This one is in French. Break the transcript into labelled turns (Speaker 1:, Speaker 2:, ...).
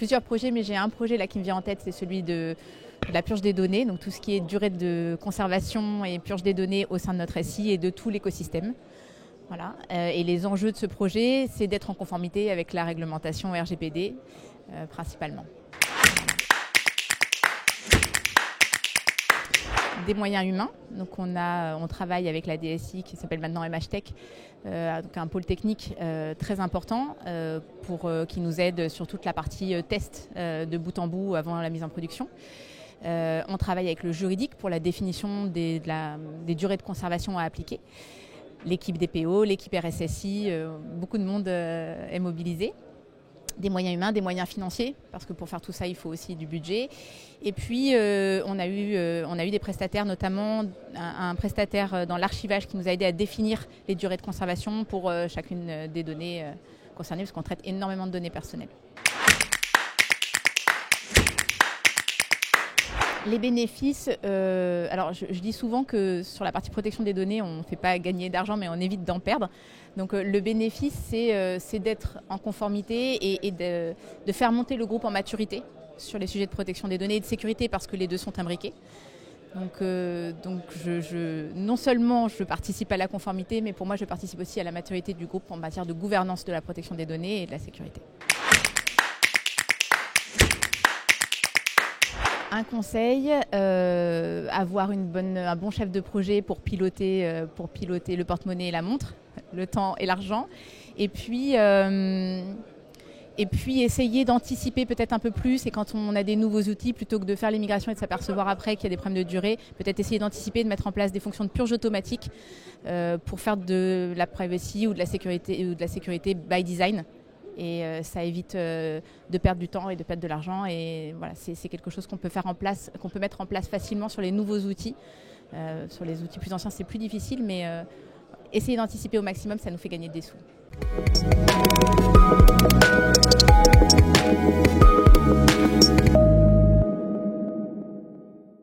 Speaker 1: plusieurs projets, mais j'ai un projet là qui me vient en tête, c'est celui de la purge des données, donc tout ce qui est durée de conservation et purge des données au sein de notre SI et de tout l'écosystème. Voilà. Et les enjeux de ce projet, c'est d'être en conformité avec la réglementation RGPD principalement. Des moyens humains. Donc on travaille avec la DSI qui s'appelle maintenant MHTech, donc un pôle technique très important qui nous aide sur toute la partie test de bout en bout avant la mise en production. On travaille avec le juridique pour la définition des durées de conservation à appliquer. L'équipe DPO, l'équipe RSSI, beaucoup de monde est mobilisé. Des moyens humains, des moyens financiers, parce que pour faire tout ça, il faut aussi du budget. Et puis, on a eu des prestataires, notamment un prestataire dans l'archivage qui nous a aidé à définir les durées de conservation pour chacune des données concernées, parce qu'on traite énormément de données personnelles. Les bénéfices, alors je dis souvent que sur la partie protection des données, on ne fait pas gagner d'argent, mais on évite d'en perdre. Donc le bénéfice, c'est d'être en conformité et de faire monter le groupe en maturité sur les sujets de protection des données et de sécurité, parce que les deux sont imbriqués. Donc non seulement je participe à la conformité, mais pour moi je participe aussi à la maturité du groupe en matière de gouvernance de la protection des données et de la sécurité. Un conseil, avoir un bon chef de projet pour piloter le porte-monnaie et la montre, le temps et l'argent. Et puis essayer d'anticiper peut-être un peu plus, et quand on a des nouveaux outils, plutôt que de faire les migrations et de s'apercevoir après qu'il y a des problèmes de durée, peut-être essayer d'anticiper, de mettre en place des fonctions de purge automatique pour faire de la privacy ou de la sécurité by design. Et ça évite de perdre du temps et de perdre de l'argent. Et voilà, c'est quelque chose qu'on peut mettre en place facilement sur les nouveaux outils. Sur les outils plus anciens, c'est plus difficile, mais essayer d'anticiper au maximum, ça nous fait gagner des sous.